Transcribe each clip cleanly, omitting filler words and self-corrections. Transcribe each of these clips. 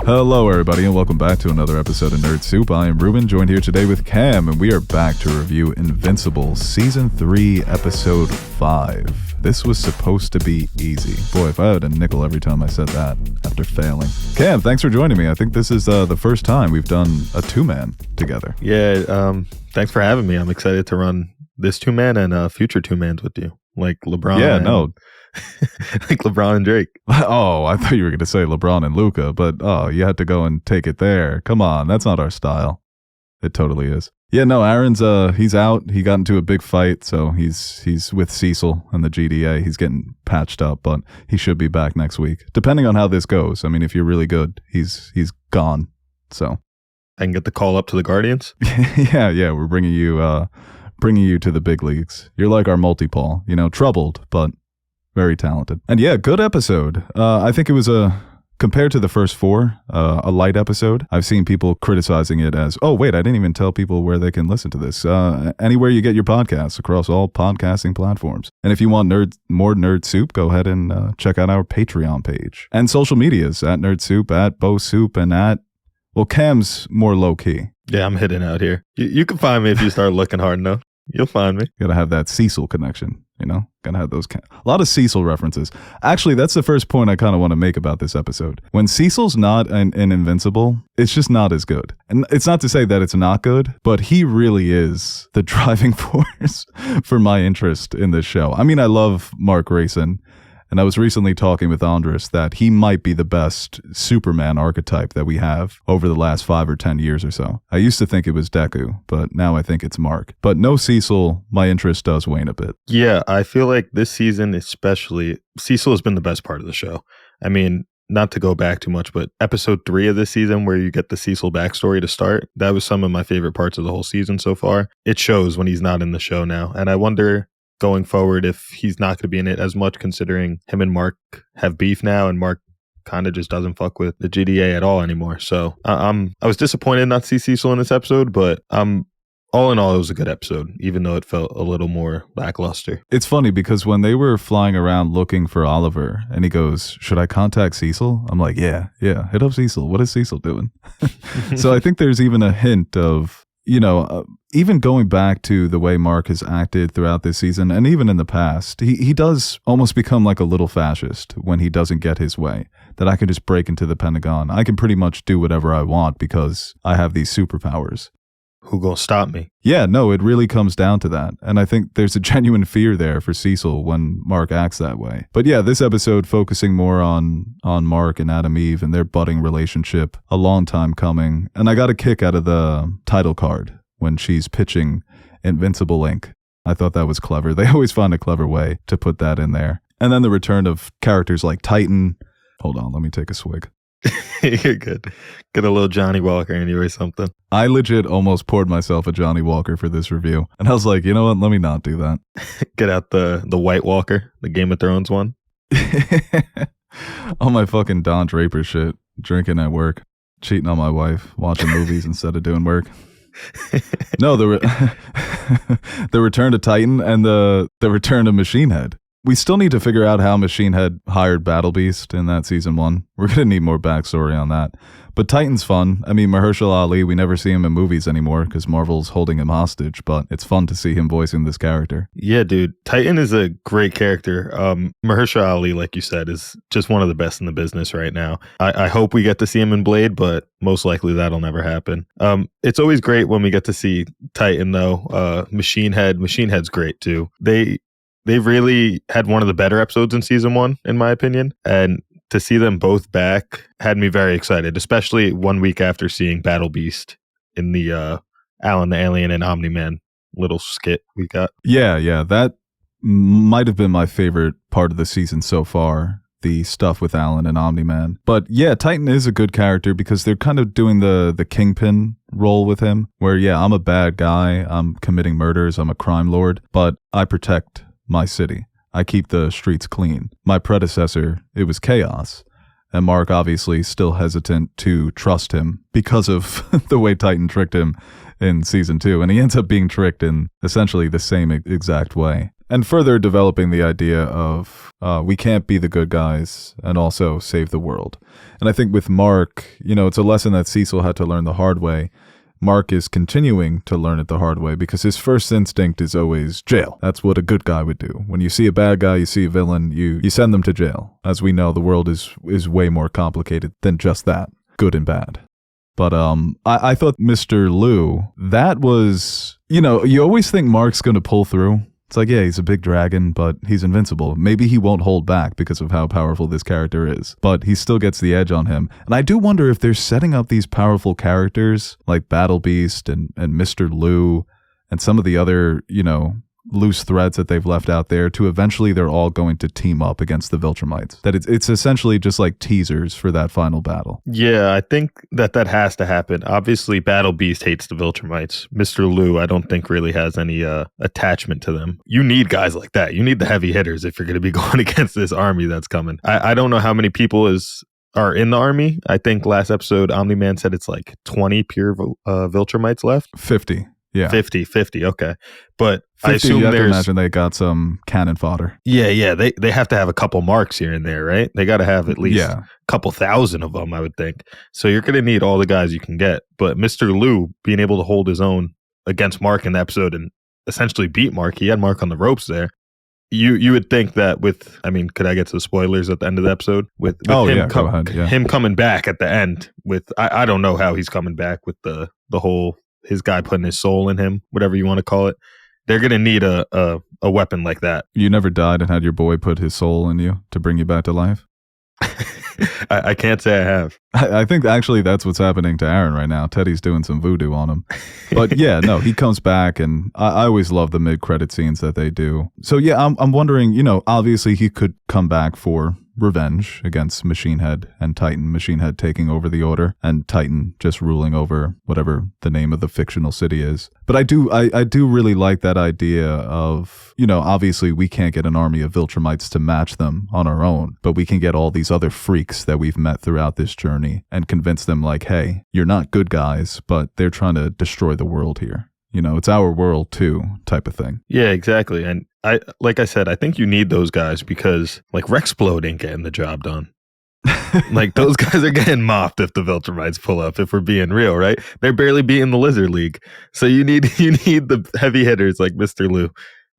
Hello, everybody, and welcome back to another episode of Nerd Soup. I am Reuben, joined here today with Cam, and we are back to review Invincible, Season 3, Episode 5. This was supposed to be easy. Boy, if I had a nickel every time I said that after failing. Cam, thanks for joining me. I think this is the first time we've done a two-man together. Yeah, thanks for having me. I'm excited to run this two-man and future two-mans with you, like LeBron. Like LeBron and Drake. Oh, I thought you were going to say LeBron and Luka, but you had to go and take it there. Come on, that's not our style. It totally is. Yeah, no, Aaron's he's out. He got into a big fight, so he's with Cecil and the GDA. He's getting patched up, but he should be back next week, depending on how this goes. I mean, if you're really good, he's gone. So I can get the call up to the Guardians. yeah, we're bringing you to the big leagues. You're like our multi-Paul, troubled, but very talented. And yeah, good episode. I think it was compared to the first four, a light episode. I've seen people criticizing it as, oh wait, I didn't even tell people where they can listen to this. Anywhere you get your podcasts across all podcasting platforms. And if you want more Nerd Soup, go ahead and check out our Patreon page. And social medias, at Nerd Soup, at Beau Soup, and Cam's more low key. Yeah, I'm hitting out here. You can find me if you start looking hard enough. You'll find me. Gotta have that Cecil connection, Gotta have those. A lot of Cecil references. Actually, that's the first point I kind of want to make about this episode. When Cecil's not in Invincible, it's just not as good. And it's not to say that it's not good, but he really is the driving force for my interest in this show. I mean, I love Mark Grayson. And I was recently talking with Andres that he might be the best Superman archetype that we have over the last 5 or 10 years or so. I used to think it was Deku, but now I think it's Mark. But no Cecil, my interest does wane a bit. Yeah, I feel like this season especially, Cecil has been the best part of the show. I mean, not to go back too much, but episode 3 of this season where you get the Cecil backstory to start, that was some of my favorite parts of the whole season so far. It shows when he's not in the show now. And I wonder going forward if he's not going to be in it as much, considering him and Mark have beef now and Mark kind of just doesn't fuck with the GDA at all anymore. So I was disappointed not to see Cecil in this episode, but all in all, it was a good episode, even though it felt a little more lackluster. It's funny because when they were flying around looking for Oliver and he goes, should I contact Cecil? I'm like, yeah, hit up Cecil. What is Cecil doing? So I think there's even a hint of, even going back to the way Mark has acted throughout this season and even in the past, he does almost become like a little fascist when he doesn't get his way. That I can just break into the Pentagon. I can pretty much do whatever I want because I have these superpowers. Who gonna stop me? Yeah, no, it really comes down to that. And I think there's a genuine fear there for Cecil when Mark acts that way. But yeah, this episode focusing more on Mark and Adam Eve and their budding relationship, a long time coming. And I got a kick out of the title card when she's pitching Invincible Inc. I thought that was clever. They always find a clever way to put that in there. And then the return of characters like Titan. Hold on, let me take a swig. You're good. Get a little Johnny Walker in you or something. I legit almost poured myself a Johnny Walker for this review. And I was like, you know what? Let me not do that. Get out the White Walker, the Game of Thrones one. All my fucking Don Draper shit. Drinking at work. Cheating on my wife. Watching movies instead of doing work. No, the return to Titan and the return to Machine Head. We still need to figure out how Machine Head hired Battle Beast in that season 1. We're going to need more backstory on that. But Titan's fun. I mean, Mahershala Ali, we never see him in movies anymore because Marvel's holding him hostage, but it's fun to see him voicing this character. Yeah, dude. Titan is a great character. Mahershala Ali, like you said, is just one of the best in the business right now. I hope we get to see him in Blade, but most likely that'll never happen. It's always great when we get to see Titan, though. Machine Head's great, too. They've really had one of the better episodes in season 1, in my opinion. And to see them both back had me very excited, especially 1 week after seeing Battle Beast in the Alan the Alien and Omni-Man little skit we got. Yeah. That might have been my favorite part of the season so far, the stuff with Alan and Omni-Man. But yeah, Titan is a good character because they're kind of doing the kingpin role with him, where, yeah, I'm a bad guy, I'm committing murders, I'm a crime lord, but I protect my city. I keep the streets clean. My predecessor, it was chaos. And Mark obviously still hesitant to trust him because of the way Titan tricked him in season 2. And he ends up being tricked in essentially the same exact way. And further developing the idea of we can't be the good guys and also save the world. And I think with Mark, it's a lesson that Cecil had to learn the hard way. Mark is continuing to learn it the hard way because his first instinct is always jail. That's what a good guy would do. When you see a bad guy, you see a villain, you send them to jail. As we know, the world is way more complicated than just that, good and bad. But I thought Mr. Liu, that was, you always think Mark's going to pull through. It's like, yeah, he's a big dragon, but he's invincible. Maybe he won't hold back because of how powerful this character is, but he still gets the edge on him. And I do wonder if they're setting up these powerful characters like Battle Beast and Mr. Liu and some of the other, loose threads that they've left out there to eventually they're all going to team up against the Viltrumites. That it's essentially just like teasers for that final battle. Yeah, I think that has to happen. Obviously, Battle Beast hates the Viltrumites. Mr. Liu, I don't think really has any attachment to them. You need guys like that. You need the heavy hitters if you're going to be going against this army that's coming. I don't know how many people are in the army. I think last episode Omni-Man said it's like 20 pure Viltrumites left. 50. Yeah. 50, okay. But 50, I assume you have to there's... imagine they got some cannon fodder. Yeah. They have to have a couple marks here and there, right? They got to have at least a couple thousand of them, I would think. So you're going to need all the guys you can get. But Mr. Liu being able to hold his own against Mark in the episode and essentially beat Mark, he had Mark on the ropes there. You would think that could I get to the spoilers at the end of the episode? With go ahead. Yeah. Him coming back at the end with, I don't know how he's coming back with the whole... his guy putting his soul in him, whatever you want to call it. They're going to need a weapon like that. You never died and had your boy put his soul in you to bring you back to life? I can't say I have. I think actually that's what's happening to Aaron right now. Teddy's doing some voodoo on him. But yeah, no, he comes back, and I always love the mid-credit scenes that they do. So yeah, I'm wondering, obviously he could come back for revenge against Machine Head and Titan. Machine Head taking over the Order and Titan just ruling over whatever the name of the fictional city is. But I do really like that idea of, obviously we can't get an army of Viltrumites to match them on our own, but we can get all these other freaks that we've met throughout this journey and convince them like, hey, you're not good guys, but they're trying to destroy the world here. It's our world too, type of thing. Yeah, exactly. And like I said, I think you need those guys because like Rexplode ain't getting the job done. Like those guys are getting mopped if the Viltrumites pull up, if we're being real, right? They're barely beating the Lizard League. So you need the heavy hitters like Mr. Liu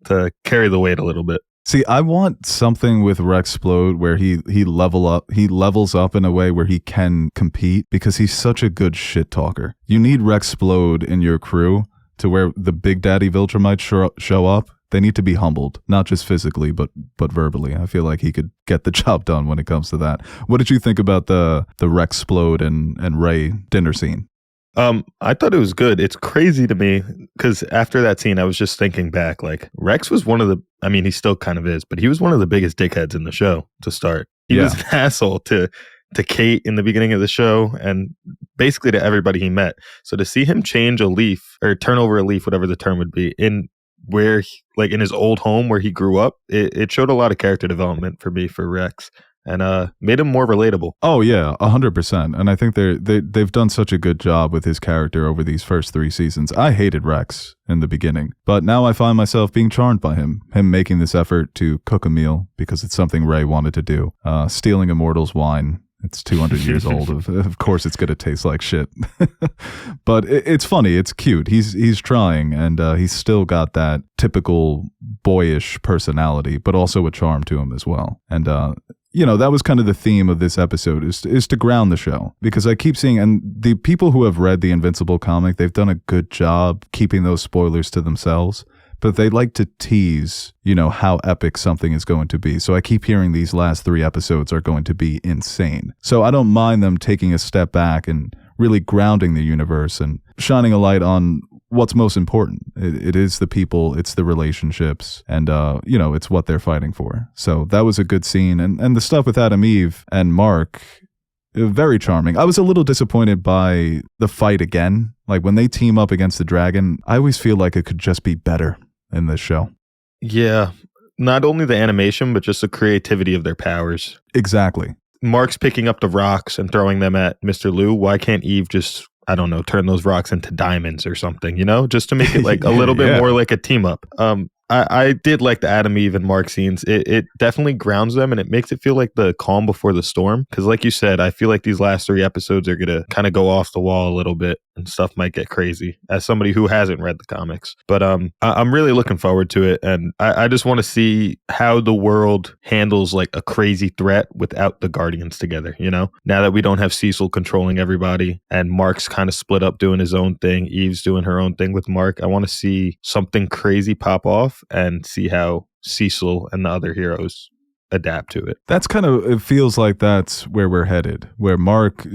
to carry the weight a little bit. See, I want something with Rexplode where he levels up in a way where he can compete because he's such a good shit talker. You need Rexplode in your crew to where the Big Daddy Viltrumites show up. They need to be humbled, not just physically, but verbally. I feel like he could get the job done when it comes to that. What did you think about the Rexplode and Ray dinner scene? I thought it was good. It's crazy to me because after that scene, I was just thinking back, like Rex was one of the, he still kind of is, but he was one of the biggest dickheads in the show to start. He was an asshole to Kate in the beginning of the show and basically to everybody he met. So to see him change a leaf or turn over a leaf, whatever the term would be, in his old home where he grew up, it showed a lot of character development for me for Rex. And made him more relatable. Oh yeah, 100%. And I think they've done such a good job with his character over these first 3 seasons. I hated Rex in the beginning, but now I find myself being charmed by him making this effort to cook a meal because it's something Ray wanted to do. Stealing Immortal's wine. It's 200 years old. Of course, it's going to taste like shit. But it's funny. It's cute. He's trying, and he's still got that typical boyish personality, but also a charm to him as well. And that was kind of the theme of this episode is to ground the show, because I keep seeing, and the people who have read the Invincible comic, they've done a good job keeping those spoilers to themselves. But they like to tease, how epic something is going to be. So I keep hearing these last 3 episodes are going to be insane. So I don't mind them taking a step back and really grounding the universe and shining a light on what's most important. It is the people, it's the relationships, and, it's what they're fighting for. So that was a good scene. And the stuff with Adam Eve and Mark, very charming. I was a little disappointed by the fight again. Like when they team up against the dragon, I always feel like it could just be better in this show. Yeah. Not only the animation, but just the creativity of their powers. Exactly. Mark's picking up the rocks and throwing them at Mr. Liu. Why can't Eve just, I don't know, turn those rocks into diamonds or something, just to make it like a little bit more like a team up. I did like the Adam, Eve, and Mark scenes. It definitely grounds them, and it makes it feel like the calm before the storm. Because like you said, I feel like these last 3 episodes are going to kind of go off the wall a little bit, and stuff might get crazy as somebody who hasn't read the comics. But I'm really looking forward to it, and I just want to see how the world handles like a crazy threat without the Guardians together, you know? Now that we don't have Cecil controlling everybody, and Mark's kind of split up doing his own thing, Eve's doing her own thing with Mark, I want to see something crazy pop off and see how Cecil and the other heroes adapt to it. That's kind of, it feels like that's where we're headed, where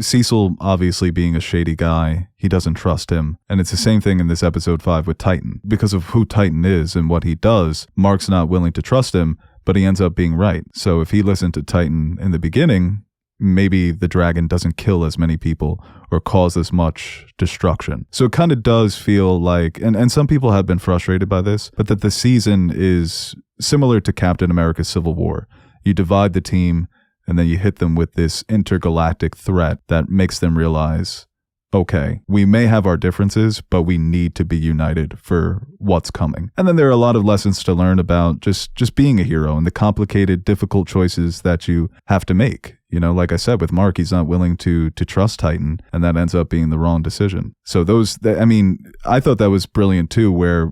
Cecil obviously being a shady guy, he doesn't trust him. And it's the same thing in this episode 5 with Titan. Because of who Titan is and what he does, Mark's not willing to trust him, but he ends up being right. So if he listened to Titan in the beginning, maybe the dragon doesn't kill as many people or cause as much destruction. So it kind of does feel like, and some people have been frustrated by this, but that the season is similar to Captain America's Civil War. You divide the team and then you hit them with this intergalactic threat that makes them realize, okay, we may have our differences, but we need to be united for what's coming. And then there are a lot of lessons to learn about just being a hero and the complicated, difficult choices that you have to make. You know, like I said, with Mark, he's not willing to trust Titan, and that ends up being the wrong decision. So I thought that was brilliant too, where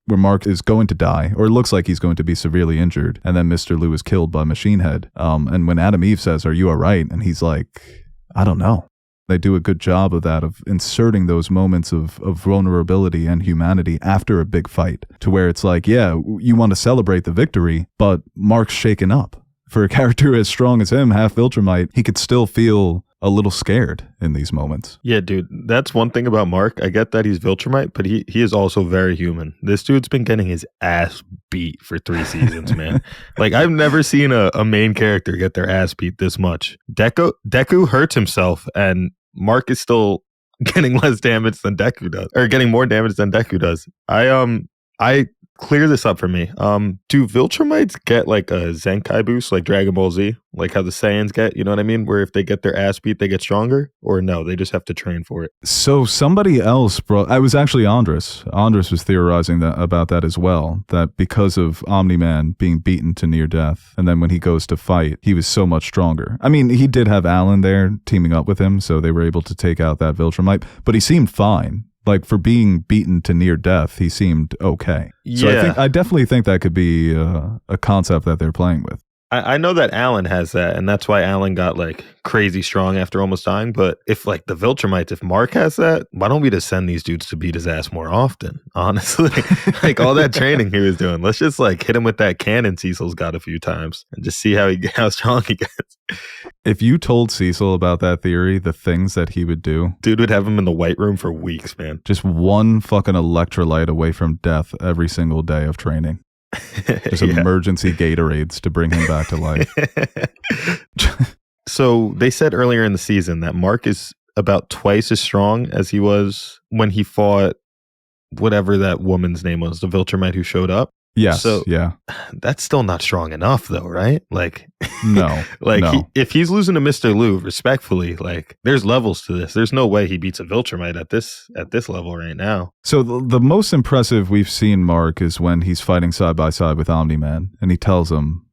Mark is going to die, or it looks like he's going to be severely injured, and then Mr. Liu is killed by Machine Head. And when Adam Eve says, "Are you all right?" and he's like, "I don't know." They do a good job of that, of inserting those moments of vulnerability and humanity after a big fight, to where it's like, yeah, you want to celebrate the victory, but Mark's shaken up. For a character as strong as him, half Viltrumite, he could still feel a little scared in these moments. Yeah, dude, that's one thing about Mark. I get that he's Viltrumite, but he is also very human. This dude's been getting his ass beat for 3 seasons, man. Like, I've never seen a main character get their ass beat this much. Deku hurts himself, and Mark is still getting less damage than Deku does, or getting more damage than Deku does. I clear this up for me. Do Viltrumites get like a Zenkai boost like Dragon Ball Z? Like how the Saiyans get, you know what I mean? Where if they get their ass beat, they get stronger? Or no, they just have to train for it? So somebody else I was actually Andres. Andres was theorizing about that as well, that because of Omni-Man being beaten to near death, and then when he goes to fight, he was so much stronger. I mean, he did have Alan there teaming up with him, so they were able to take out that Viltrumite, but he seemed fine. Like, for being beaten to near death, he seemed okay. So Yeah. I definitely think that could be a concept that they're playing with. I know that Alan has that, and that's why Alan got like crazy strong after almost dying. But if like the Viltrumites, if Mark has that, why don't we just send these dudes to beat his ass more often? Honestly, like all that training he was doing, let's just like hit him with that cannon Cecil's got a few times and just see how strong he gets. If you told Cecil about that theory, the things that he would do, Dude would have him in the White Room for weeks, man. just one fucking electrolyte away from death every single day of training. Just Yeah. emergency Gatorades to bring him back to life. So they said earlier in the season that Mark is about twice as strong as he was when he fought whatever that woman's name was, the Viltrumite who showed up. Yes. So- yeah. That's still not strong enough, though, right? Like, No. like no. if he's losing to Mr. Liu, respectfully, like, there's levels to this. There's no way he beats a Viltrumite at this level right now. So the most impressive we've seen Mark is when he's fighting side by side with Omni-Man, and he tells him,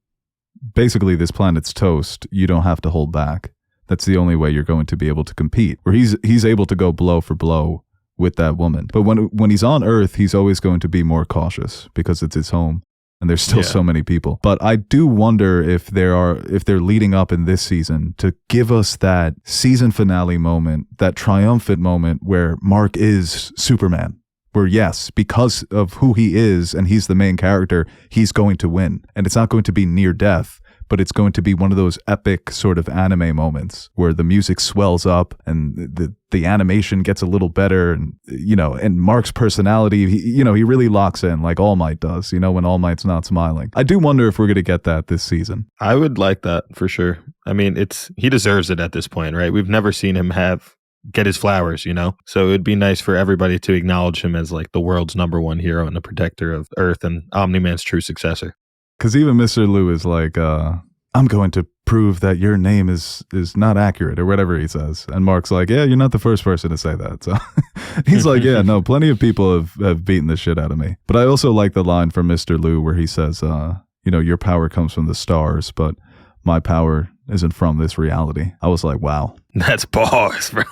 basically, this planet's toast. You don't have to hold back. That's the only way you're going to be able to compete. Where he's able to go blow for blow with that woman. But when he's on Earth, he's always going to be more cautious because it's his home. And there's still so many people. But I do wonder if they're leading up in this season to give us that season finale moment, that triumphant moment where Mark is Superman. Where, yes, because of who he is and he's the main character, he's going to win. And it's not going to be near death, but it's going to be one of those epic sort of anime moments where the music swells up and the animation gets a little better, and and Mark's personality, he really locks in like All Might does, when All Might's not smiling. I do wonder if we're going to get that this season. I would like that for sure. I mean, he deserves it at this point, right? We've never seen him get his flowers, so it'd be nice for everybody to acknowledge him as like the world's #1 hero and the protector of Earth and Omni-Man's true successor. Because even Mr. Liu is like, I'm going to prove that your name is not accurate or whatever he says. And Mark's like, yeah, you're not the first person to say that. So he's like, yeah, no, plenty of people have beaten the shit out of me. But I also like the line from Mr. Liu where he says, your power comes from the stars, but my power isn't from this reality. I was like, wow. That's bars, bro.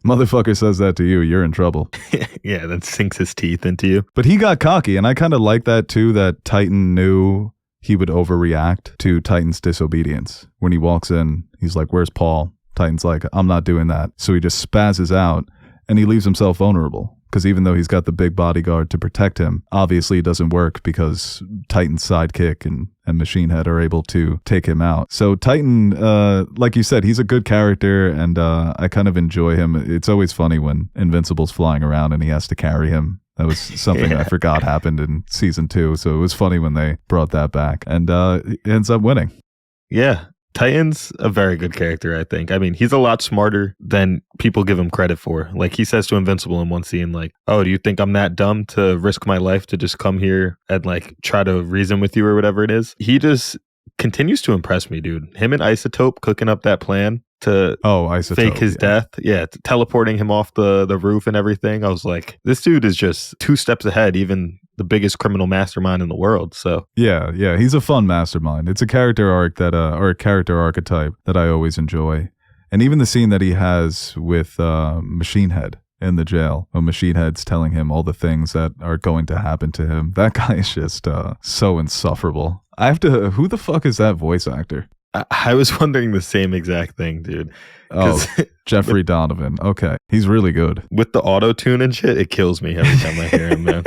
Motherfucker says that to you, you're in trouble. Yeah, that sinks his teeth into you. But he got cocky, and I kind of like that too, that Titan knew he would overreact to Titan's disobedience. When he walks in, he's like, where's Paul? Titan's like, I'm not doing that. So he just spazzes out, and he leaves himself vulnerable. Because even though he's got the big bodyguard to protect him, obviously it doesn't work because Titan's sidekick and Machine Head are able to take him out. So Titan, like you said, he's a good character, and I kind of enjoy him. It's always funny when Invincible's flying around and he has to carry him. That was something I forgot happened in season 2. So it was funny when they brought that back, and he ends up winning. Yeah. Titan's a very good character, I think. I mean, he's a lot smarter than people give him credit for. Like, he says to Invincible in one scene, like, oh, do you think I'm that dumb to risk my life to just come here and, like, try to reason with you or whatever it is? He just continues to impress me, dude. Him and Isotope cooking up that plan to fake his death. Yeah, teleporting him off the roof and everything. I was like, this dude is just 2 steps ahead, even the biggest criminal mastermind in the world. So yeah, he's a fun mastermind. It's a character arc that or a character archetype that I always enjoy. And even the scene that he has with Machine Head in the jail, when Machine Head's telling him all the things that are going to happen to him, that guy is just so insufferable. Who the fuck is that voice actor? I was wondering the same exact thing, dude. Oh, Jeffrey Donovan. Okay, he's really good. With the auto-tune and shit, it kills me every time I hear him, man.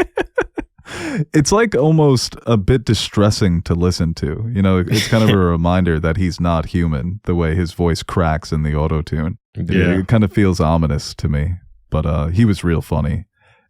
It's like almost a bit distressing to listen to. It's kind of a reminder that he's not human, the way his voice cracks in the auto-tune. Yeah. It kind of feels ominous to me, but he was real funny.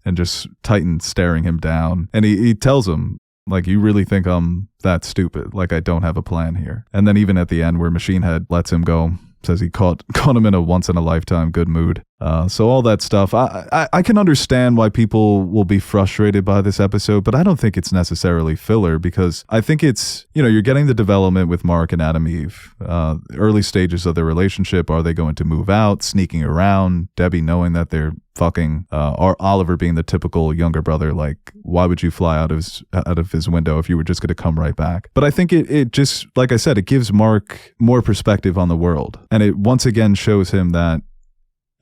And just Titan staring him down. And he tells him, like, you really think I'm that stupid? Like, I don't have a plan here. And then even at the end where Machine Head lets him go, says he caught him in a once-in-a-lifetime good mood. So all that stuff, I can understand why people will be frustrated by this episode, but I don't think it's necessarily filler, because I think it's, you're getting the development with Mark and Adam Eve, early stages of their relationship. Are they going to move out, sneaking around, Debbie knowing that they're fucking, or Oliver being the typical younger brother, like, why would you fly out of his window if you were just going to come right back? But I think it just, like I said, it gives Mark more perspective on the world, and it once again shows him that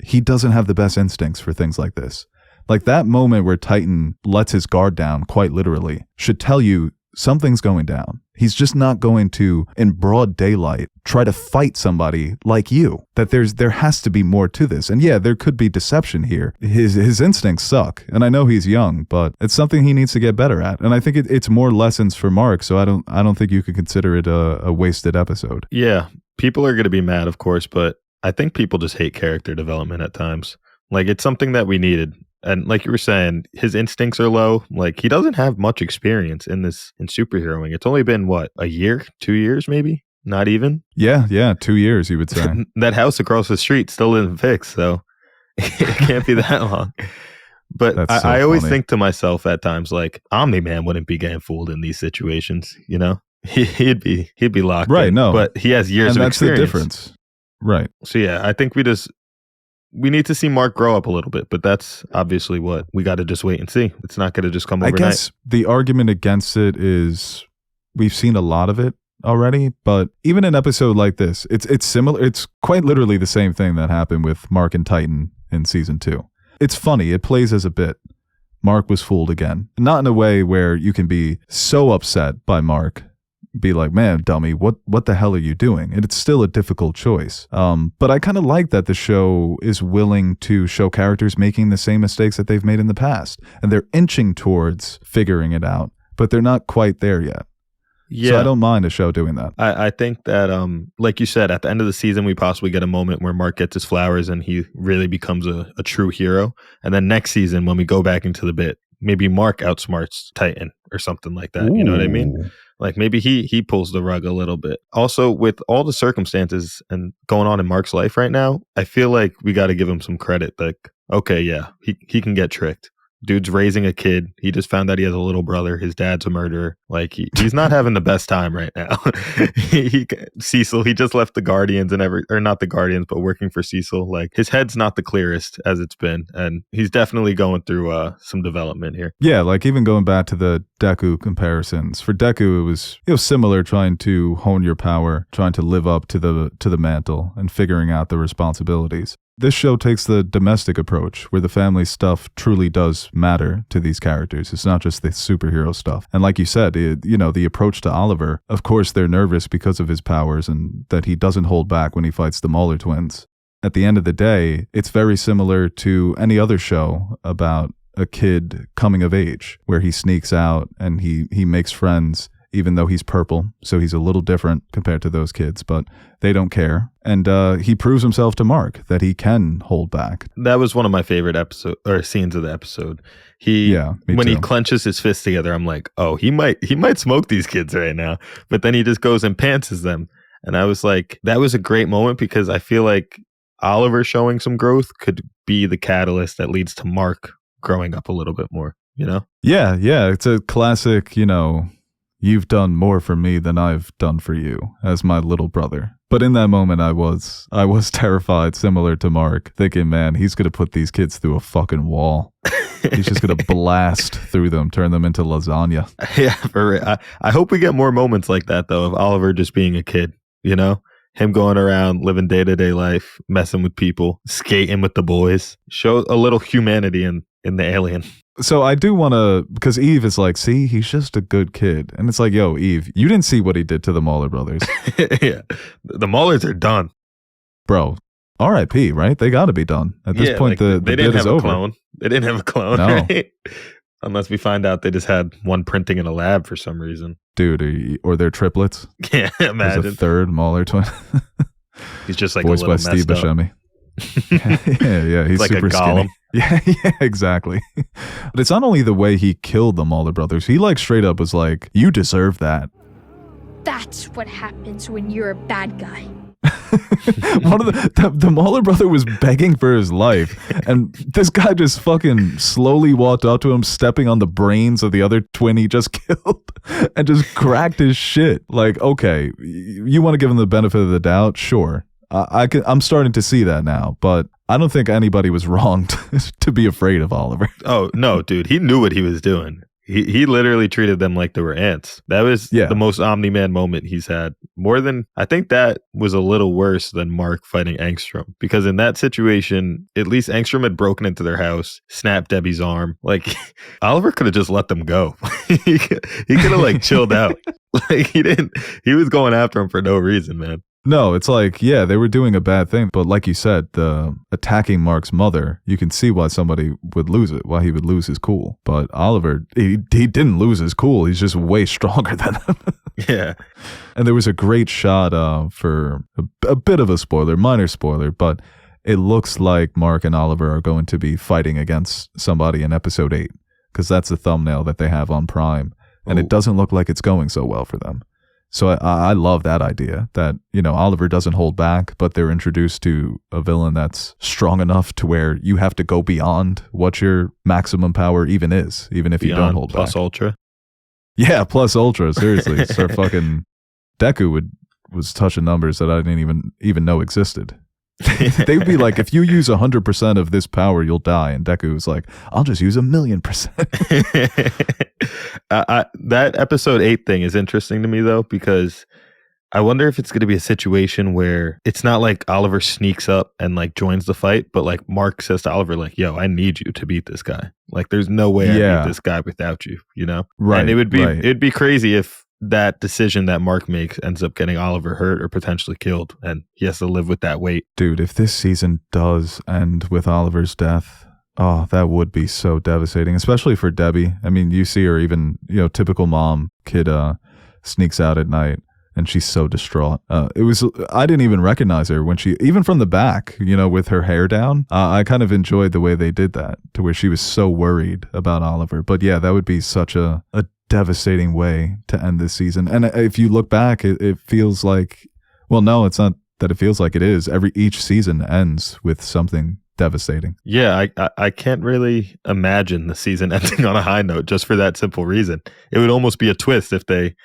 he doesn't have the best instincts for things like this. Like, that moment where Titan lets his guard down, quite literally, should tell you something's going down. He's just not going to, in broad daylight, try to fight somebody like you. That there has to be more to this. And yeah, there could be deception here. His instincts suck. And I know he's young, but it's something he needs to get better at. And I think it's more lessons for Mark, so I don't think you could consider it a wasted episode. Yeah, people are going to be mad, of course, but I think people just hate character development at times. Like, it's something that we needed. And like you were saying, his instincts are low. Like, he doesn't have much experience in superheroing. It's only been, what, a year, 2 years maybe? Not even? Yeah, 2 years, you would say. That house across the street still isn't fixed, so it can't be that long. But I always think to myself at times, like, Omni-Man wouldn't be getting fooled in these situations, He'd be locked right, in. no. But he has years of experience. That's the difference. Right. So yeah, I think we need to see Mark grow up a little bit, but that's obviously what we got to just wait and see. It's not going to just come overnight. I guess the argument against it is we've seen a lot of it already, but even an episode like this, it's similar. It's quite literally the same thing that happened with Mark and Titan in season 2. It's funny. It plays as a bit. Mark was fooled again. Not in a way where you can be so upset by Mark, be like, man, dummy, what the hell are you doing? And it's still a difficult choice. But I kind of like that the show is willing to show characters making the same mistakes that they've made in the past. And they're inching towards figuring it out, but they're not quite there yet. Yeah. So I don't mind a show doing that. I think that, like you said, at the end of the season, we possibly get a moment where Mark gets his flowers and he really becomes a true hero. And then next season, when we go back into the bit, maybe Mark outsmarts Titan or something like that. Ooh. You know what I mean? Like, maybe he pulls the rug a little bit. Also, with all the circumstances and going on in Mark's life right now, I feel like we got to give him some credit. Like, okay, yeah, he can get tricked. Dude's raising a kid. He just found out he has a little brother. His dad's a murderer. Like he's not having the best time right now. Cecil, he just left the Guardians or not the Guardians, but working for Cecil. Like his head's not the clearest as it's been, and he's definitely going through some development here. Yeah, like even going back to the Deku comparisons. For Deku, it was similar, trying to hone your power, trying to live up to the mantle, and figuring out the responsibilities. This show takes the domestic approach, where the family stuff truly does matter to these characters. It's not just the superhero stuff. And like you said, the approach to Oliver, of course they're nervous because of his powers and that he doesn't hold back when he fights the Mauler twins. At the end of the day, it's very similar to any other show about a kid coming of age, where he sneaks out and he makes friends, even though he's purple, so he's a little different compared to those kids, but they don't care. And he proves himself to Mark that he can hold back. That was one of my favorite scenes of the episode. When he clenches his fists together, I'm like, oh, he might smoke these kids right now. But then he just goes and pantses them. And I was like, that was a great moment, because I feel like Oliver showing some growth could be the catalyst that leads to Mark growing up a little bit more, you know? Yeah. It's a classic, you've done more for me than I've done for you as my little brother. But in that moment, I was terrified, similar to Mark, thinking, man, he's going to put these kids through a fucking wall. He's just going to blast through them, turn them into lasagna. Yeah, I hope we get more moments like that, though, of Oliver just being a kid, Him going around, living day-to-day life, messing with people, skating with the boys. Show a little humanity in the alien. So I do want to, because Eve is like, see, he's just a good kid. And it's like, yo, Eve, you didn't see what he did to the Mauler brothers. Yeah. The Maulers are done. Bro, R.I.P., right? They got to be done. At this point, the bit is over. Clone. They didn't have a clone, no. Right? Unless we find out they just had one printing in a lab for some reason. Dude, or they're triplets. Yeah, imagine. There's a third Mauler twin. He's just like voiced a little by Steve Buscemi. Yeah, he's like super a golem. Skinny. Yeah, exactly. But it's not only the way he killed the Mauler brothers. He straight up was like, you deserve that. That's what happens when you're a bad guy. One of the Mauler brother was begging for his life, and this guy just fucking slowly walked up to him, stepping on the brains of the other twin he just killed, and just cracked his shit. Like, okay, you want to give him the benefit of the doubt? Sure. I'm starting to see that now, but I don't think anybody was wrong to be afraid of Oliver. Oh, no, dude. He knew what he was doing. He literally treated them like they were ants. That was the most Omni-Man moment he's had. I think that was a little worse than Mark fighting Angstrom. Because in that situation, at least Angstrom had broken into their house, snapped Debbie's arm. Like, Oliver could have just let them go. He could have chilled out. He was going after him for no reason, man. No, it's like, yeah, they were doing a bad thing. But like you said, the attacking Mark's mother, you can see why somebody would lose it, why he would lose his cool. But Oliver, he didn't lose his cool. He's just way stronger than him. Yeah. And there was a great shot for a bit of a spoiler, minor spoiler, but it looks like Mark and Oliver are going to be fighting against somebody in episode 8, because that's the thumbnail that they have on Prime. And It doesn't look like it's going so well for them. So I love that idea that, Oliver doesn't hold back, but they're introduced to a villain that's strong enough to where you have to go beyond what your maximum power even is, even if beyond you don't hold plus back. Ultra. Yeah, plus Ultra, seriously. So fucking Deku was touching numbers that I didn't even know existed. They would be like, if you use 100% of this power, you'll die. And Deku was like, I'll just use 1,000,000%. That episode 8 thing is interesting to me, though, because I wonder if it's going to be a situation where it's not like Oliver sneaks up and joins the fight, but Mark says to Oliver, yo, I need you to beat this guy. There's no way I beat this guy without you, Right. And it'd be crazy if that decision that Mark makes ends up getting Oliver hurt or potentially killed, and he has to live with that weight. Dude, if this season does end with Oliver's death, oh, that would be so devastating, especially for Debbie. I mean, you see her even, typical mom, kid sneaks out at night, and she's so distraught. I didn't even recognize her when even from the back, with her hair down. I kind of enjoyed the way they did that, to where she was so worried about Oliver. But yeah, that would be such a devastating way to end this season. And if you look back, it feels like, well, no, it's not that it feels like it is. Each season ends with something devastating. Yeah, I can't really imagine the season ending on a high note just for that simple reason. It would almost be a twist if they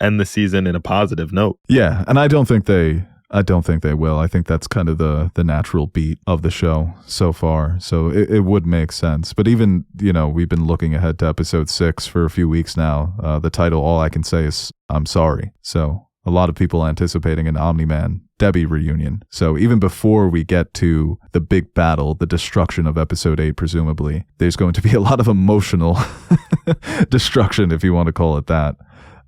end the season in a positive note. Yeah, and I don't think they will. I think that's kind of the natural beat of the show so far. So it would make sense. But even, we've been looking ahead to episode 6 for a few weeks now. The title, all I can say is I'm sorry. So a lot of people anticipating an Omni-Man Debbie reunion. So even before we get to the big battle, the destruction of episode 8, presumably, there's going to be a lot of emotional destruction, if you want to call it that.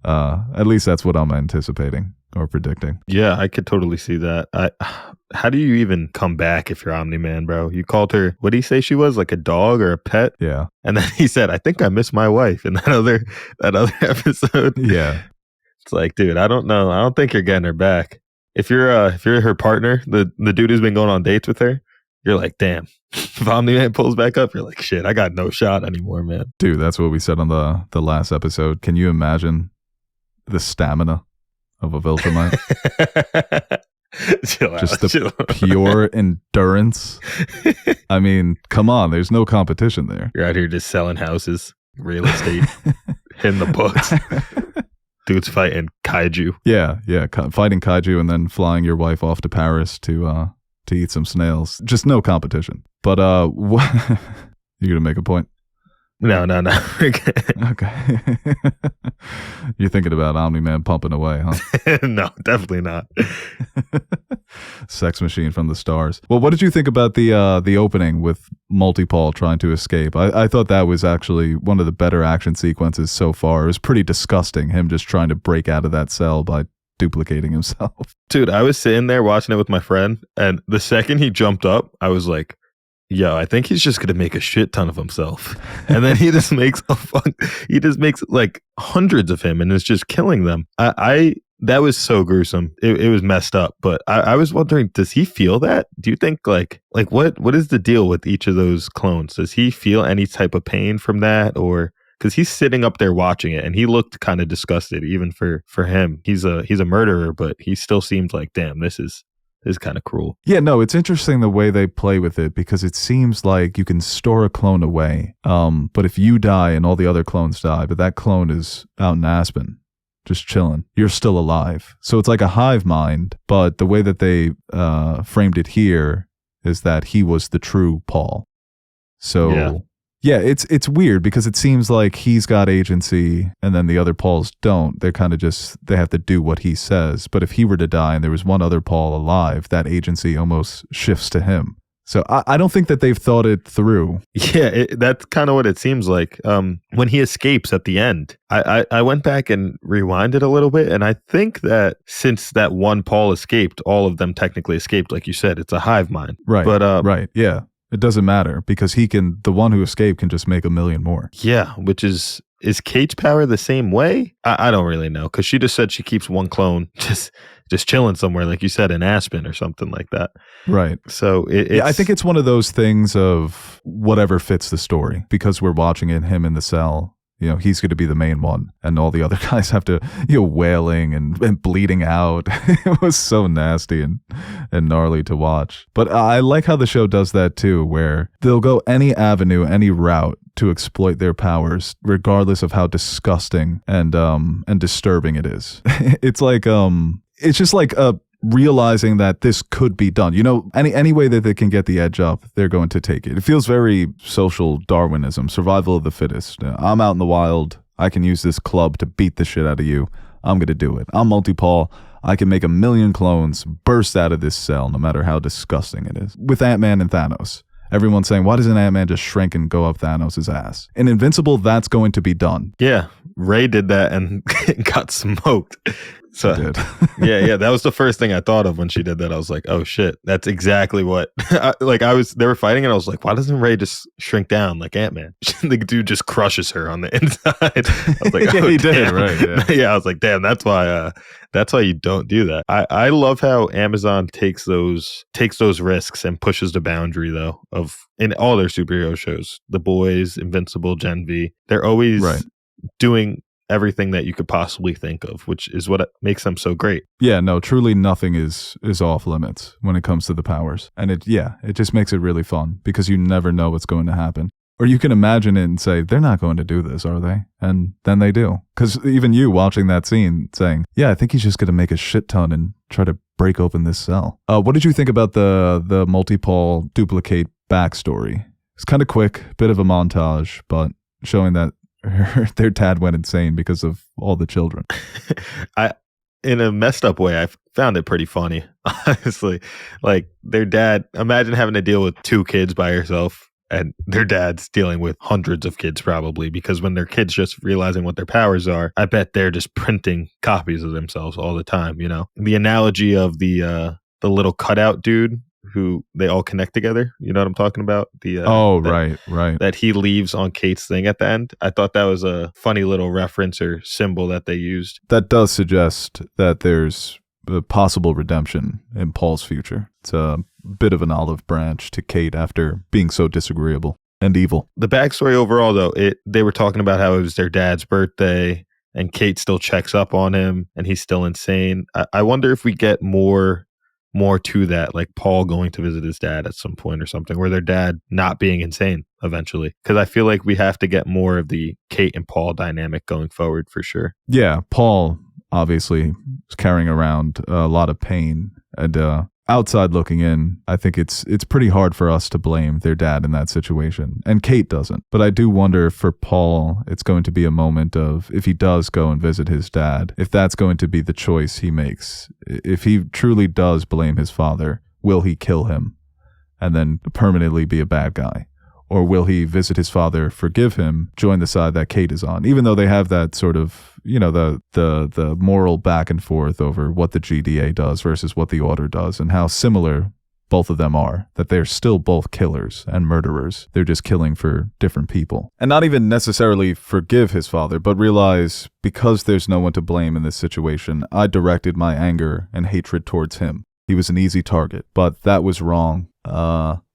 At least that's what I'm anticipating or predicting. Yeah, I could totally see that. How do you even come back if you're Omni-Man, bro? You called her, what did he say she was? Like a dog or a pet? Yeah. And then he said, I think I miss my wife in that other episode. Yeah. It's like, dude, I don't know. I don't think you're getting her back. If you're her partner, the dude who's been going on dates with her, you're like, damn. If Omni-Man pulls back up, you're like, shit, I got no shot anymore, man. Dude, that's what we said on the last episode. Can you imagine the stamina of a Viltrumite? Just the pure endurance. I mean, come on, there's no competition there. You're out here just selling houses, real estate, hitting the books. Dude's fighting kaiju. Yeah, fighting kaiju and then flying your wife off to Paris to eat some snails. Just no competition. But you're gonna make a point? No. Okay. You're thinking about Omni-Man pumping away, huh? No, definitely not. Sex machine from the stars. Well, what did you think about the opening with Multi-Paul trying to escape? I thought that was actually one of the better action sequences so far. It was pretty disgusting, him just trying to break out of that cell by duplicating himself. Dude, I was sitting there watching it with my friend, and the second he jumped up, I was like, yo, I think he's just gonna make a shit ton of himself. And then he just makes like hundreds of him and is just killing them. That was so gruesome. It was messed up. But I was wondering, does he feel that? Do you think like what is the deal with each of those clones? Does he feel any type of pain from that? Or because he's sitting up there watching it and he looked kind of disgusted even for him. He's a murderer, but he still seemed like, damn, this is kind of cruel. Yeah, no, it's interesting the way they play with it because it seems like you can store a clone away. But if you die and all the other clones die, but that clone is out in Aspen, just chilling, you're still alive. So it's like a hive mind, but the way that they framed it here is that he was the true Paul. So yeah, it's weird because it seems like he's got agency and then the other Pauls don't. They're kind of they have to do what he says. But if he were to die and there was one other Paul alive, that agency almost shifts to him. So I don't think that they've thought it through. Yeah, that's kind of what it seems like. When he escapes at the end, I went back and rewinded a little bit, and I think that since that one Paul escaped, all of them technically escaped. Like you said, it's a hive mind. Right, but, right, yeah. It doesn't matter because the one who escaped can just make a million more. Yeah, which is Kate's power the same way? I don't really know because she just said she keeps one clone just chilling somewhere, like you said, in Aspen or something like that. Right. So I think it's one of those things of whatever fits the story because we're watching it, him in the cell. He's going to be the main one, and all the other guys have to, wailing and bleeding out. It was so nasty and gnarly to watch. But I like how the show does that too, where they'll go any avenue, any route to exploit their powers, regardless of how disgusting and disturbing it is. It's like it's just like realizing that this could be done. Any way that they can get the edge up, they're going to take it. It feels very social Darwinism, survival of the fittest. I'm out in the wild. I can use this club to beat the shit out of you. I'm going to do it. I'm Multi-Paul. I can make 1 million clones burst out of this cell, no matter how disgusting it is. With Ant-Man and Thanos. Everyone's saying, why doesn't Ant-Man just shrink and go up Thanos' ass? In Invincible, that's going to be done. Yeah, Ray did that and got smoked. So did. yeah, that was the first thing I thought of when she did that. I was like, oh shit, that's exactly what. They were fighting, and I was like, why doesn't Ray just shrink down like Ant-Man? The dude just crushes her on the inside. I was like, yeah, oh, he damn. did, right? Yeah, I was like, damn, that's why you don't do that. I love how Amazon takes those risks and pushes the boundary though of in all their superhero shows, The Boys, Invincible, Gen V. They're always doing everything that you could possibly think of, which is what makes them so great. Yeah, no, truly nothing is off limits when it comes to the powers. And it just makes it really fun because you never know what's going to happen. Or you can imagine it and say, they're not going to do this, are they? And then they do. Because even you watching that scene saying, yeah, I think he's just going to make a shit ton and try to break open this cell. What did you think about the multi-Paul duplicate backstory? It's kind of quick, bit of a montage, but showing that their dad went insane because of all the children. In a messed up way, I found it pretty funny, honestly. Like their dad, imagine having to deal with 2 kids by yourself. And their dad's dealing with hundreds of kids probably, because when their kids just realizing what their powers are, I bet they're just printing copies of themselves all the time, you know? The analogy of the little cutout dude who they all connect together, you know what I'm talking about? Right. That he leaves on Kate's thing at the end. I thought that was a funny little reference or symbol that they used. That does suggest that there's a possible redemption in Paul's future. It's a bit of an olive branch to Kate after being so disagreeable and evil. The backstory overall, though, they were talking about how it was their dad's birthday and Kate still checks up on him and he's still insane. I wonder if we get more to that, like Paul going to visit his dad at some point or something, or their dad not being insane eventually. Because I feel like we have to get more of the Kate and Paul dynamic going forward for sure. Yeah, Paul obviously is carrying around a lot of pain, and outside looking in, I think it's pretty hard for us to blame their dad in that situation, and Kate doesn't. But I do wonder if for Paul, it's going to be a moment of, if he does go and visit his dad, if that's going to be the choice he makes. If he truly does blame his father, will he kill him and then permanently be a bad guy? Or will he visit his father, forgive him, join the side that Kate is on? Even though they have that sort of, you know, the moral back and forth over what the GDA does versus what the Order does, and how similar both of them are, that they're still both killers and murderers. They're just killing for different people. And not even necessarily forgive his father, but realize, because there's no one to blame in this situation, I directed my anger and hatred towards him. He was an easy target, but that was wrong.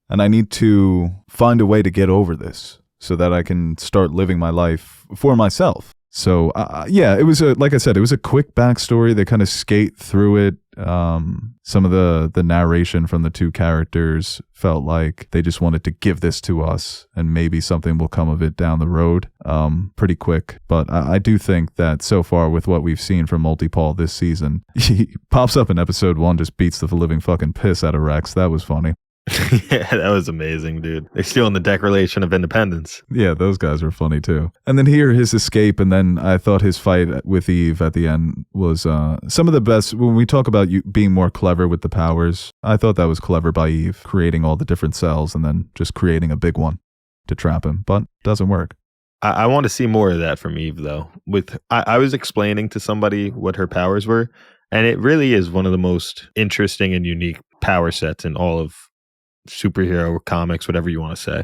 And I need to find a way to get over this so that I can start living my life for myself. So, yeah, it was like I said, it was a quick backstory. They kind of skate through it. Some of the narration from the 2 characters felt like they just wanted to give this to us and maybe something will come of it down the road. Pretty quick. But I do think that so far with what we've seen from Multi-Paul this season, he pops up in episode 1, just beats the living fucking piss out of Rex. That was funny. Yeah, that was amazing, dude. They're stealing the Declaration of Independence. Yeah, those guys were funny too. And then here, his escape, and then I thought his fight with Eve at the end was some of the best. When we talk about you being more clever with the powers, I thought that was clever by Eve, creating all the different cells and then just creating a big one to trap him, but doesn't work. I want to see more of that from Eve, though. I was explaining to somebody what her powers were, and it really is one of the most interesting and unique power sets in all of superhero comics, whatever you want to say.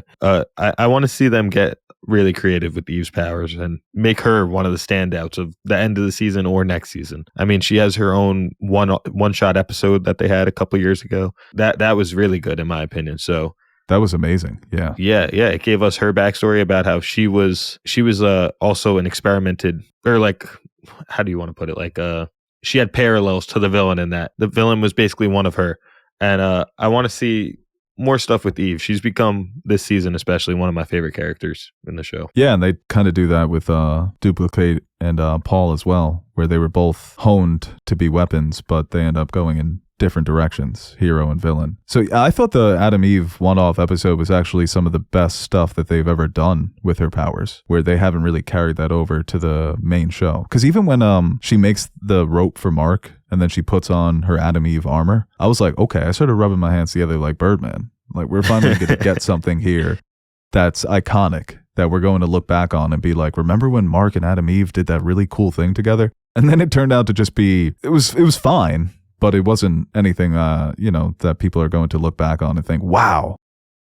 I want to see them get really creative with Eve's powers and make her one of the standouts of the end of the season or next season. I mean, she has her own one shot episode that they had a couple years ago. That was really good in my opinion. So that was amazing. Yeah. It gave us her backstory about how she was also an experimented, or like, how do you want to put it? Like, she had parallels to the villain in that the villain was basically one of her. And I want to see more stuff with Eve. She's become, this season especially, one of my favorite characters in the show. Yeah, and they kind of do that with Duplicate and Paul as well, where they were both honed to be weapons, but they end up going in different directions, hero and villain. So I thought the Adam Eve one-off episode was actually some of the best stuff that they've ever done with her powers, where they haven't really carried that over to the main show. Because even when she makes the rope for Mark and then she puts on her Adam Eve armor, I was like, okay, I started rubbing my hands together like Birdman. Like, we're finally going to get something here that's iconic, that we're going to look back on and be like, remember when Mark and Adam Eve did that really cool thing together? And then it turned out to just be, it was fine, but it wasn't anything, that people are going to look back on and think, wow,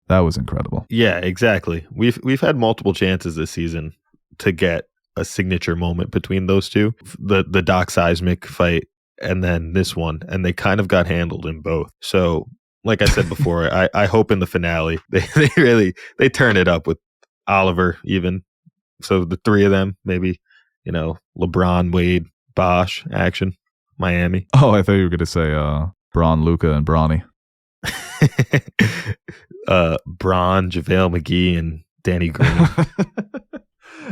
that was incredible. Yeah, exactly. We've had multiple chances this season to get a signature moment between those two, the Doc Seismic fight and then this one, and they kind of got handled in both. So, like I said before, I hope in the finale they turn it up with Oliver even. So the 3 of them, maybe, LeBron, Wade, Bosh action, Miami. Oh, I thought you were going to say Braun, Luca, and Bronny. Bron, JaVale McGee, and Danny Green.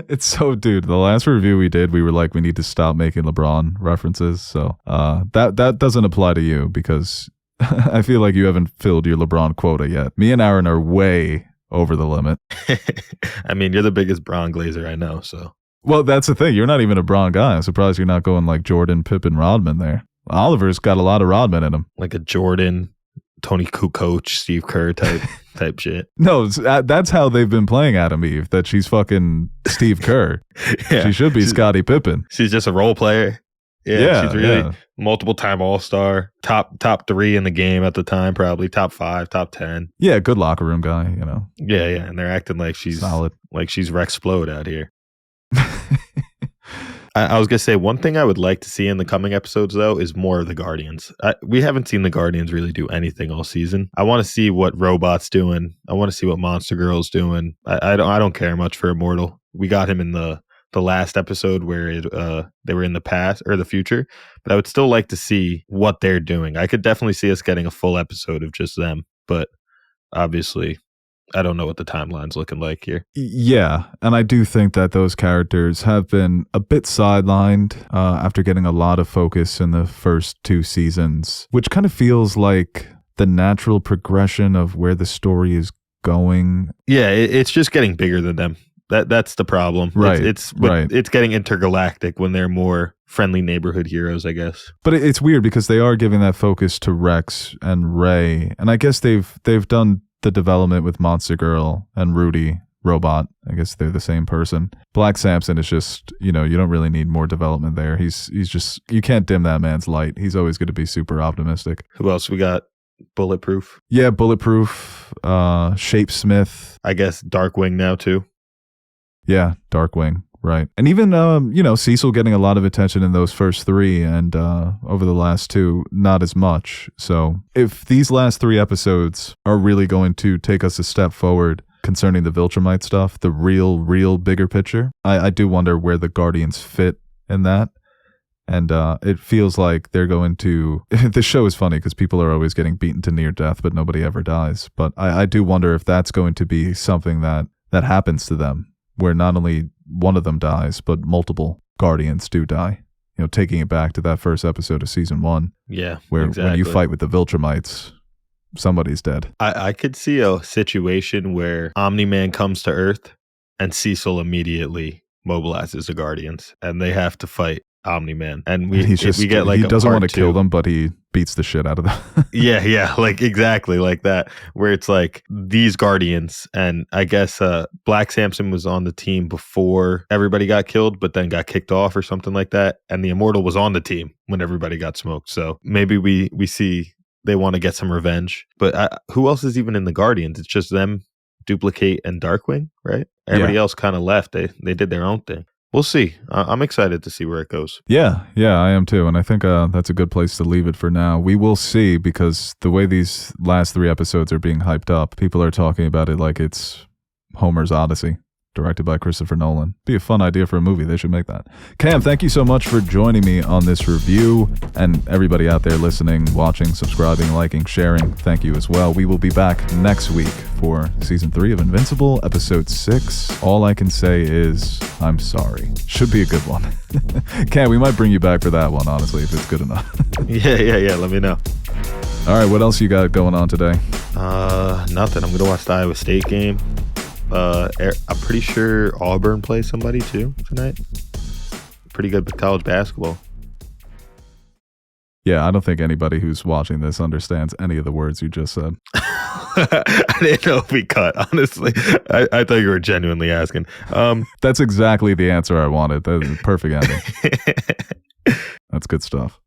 It's so, dude, the last review we did, we were like, we need to stop making LeBron references. So that doesn't apply to you because I feel like you haven't filled your LeBron quota yet. Me and Aaron are way over the limit. I mean, you're the biggest Bron glazer I know, so. Well, that's the thing. You're not even a Bron guy. I'm surprised you're not going like Jordan, Pippen, Rodman there. Oliver's got a lot of Rodman in him. Like a Jordan, Tony Kukoc, Steve Kerr type shit. No, that's how they've been playing Adam Eve, that she's fucking Steve Kerr. Yeah, she should be Scottie Pippen. She's just a role player. Yeah, she's really multiple-time All-Star, top 3 in the game at the time, probably top 5, top 10. Yeah, good locker room guy, Yeah, and they're acting like she's solid, like she's Rexplode out here. I was gonna say one thing I would like to see in the coming episodes though is more of the Guardians. We haven't seen the Guardians really do anything all season. I want to see what Robot's doing. I want to see what Monster Girl's doing. I don't care much for Immortal. We got him in the last episode where they were in the past or the future, but I would still like to see what they're doing. I could definitely see us getting a full episode of just them, but obviously I don't know what the timeline's looking like here. Yeah, and I do think that those characters have been a bit sidelined after getting a lot of focus in the first 2 seasons, which kind of feels like the natural progression of where the story is going. Yeah, it's just getting bigger than them. That's the problem. Right. It's right. getting intergalactic when they're more friendly neighborhood heroes, I guess. But it's weird because they are giving that focus to Rex and Ray, and I guess they've done the development with Monster Girl and Rudy Robot. I guess they're the same person. Black Samson is just, you don't really need more development there. He's just, you can't dim that man's light. He's always going to be super optimistic. Who else we got? Bulletproof. Yeah, Bulletproof. Shapesmith. I guess Darkwing now too. Yeah, Darkwing. Right. And even, Cecil getting a lot of attention in those first 3 and over the last 2, not as much. So if these last 3 episodes are really going to take us a step forward concerning the Viltrumite stuff, the real bigger picture, I do wonder where the Guardians fit in that. And it feels like they're going to... The show is funny because people are always getting beaten to near death, but nobody ever dies. But I do wonder if that's going to be something that happens to them, where not only one of them dies, but multiple Guardians do die. Taking it back to that first episode of season 1. Yeah, where exactly. When you fight with the Viltrumites, somebody's dead. I could see a situation where Omni-Man comes to Earth and Cecil immediately mobilizes the Guardians and they have to fight Omni-Man. And we get like he doesn't want to 2. kill them, but he beats the shit out of them. yeah, like exactly like that, where it's like these Guardians, and I guess Black Samson was on the team before everybody got killed, but then got kicked off or something like that, and the Immortal was on the team when everybody got smoked. So maybe we see they want to get some revenge. But who else is even in the Guardians? It's just them, Duplicate, and Darkwing, right? Everybody else kind of left. They did their own thing. We'll see. I'm excited to see where it goes. Yeah, I am too. And I think that's a good place to leave it for now. We will see, because the way these last 3 episodes are being hyped up, people are talking about it like it's Homer's Odyssey, directed by Christopher Nolan. Be a fun idea for a movie. They should make that. Cam, thank you so much for joining me on this review. And everybody out there listening, watching, subscribing, liking, sharing, thank you as well. We will be back next week for season 3 of Invincible, episode 6. All I can say is, I'm sorry. Should be a good one. Cam, we might bring you back for that one, honestly, if it's good enough. Yeah. Let me know. All right, what else you got going on today? Nothing. I'm going to watch the Iowa State game. I'm pretty sure Auburn plays somebody too tonight. Pretty good with college basketball. Yeah, I don't think anybody who's watching this understands any of the words you just said. I didn't know if we cut, honestly. I thought you were genuinely asking. That's exactly the answer I wanted. That was the perfect ending. That's good stuff.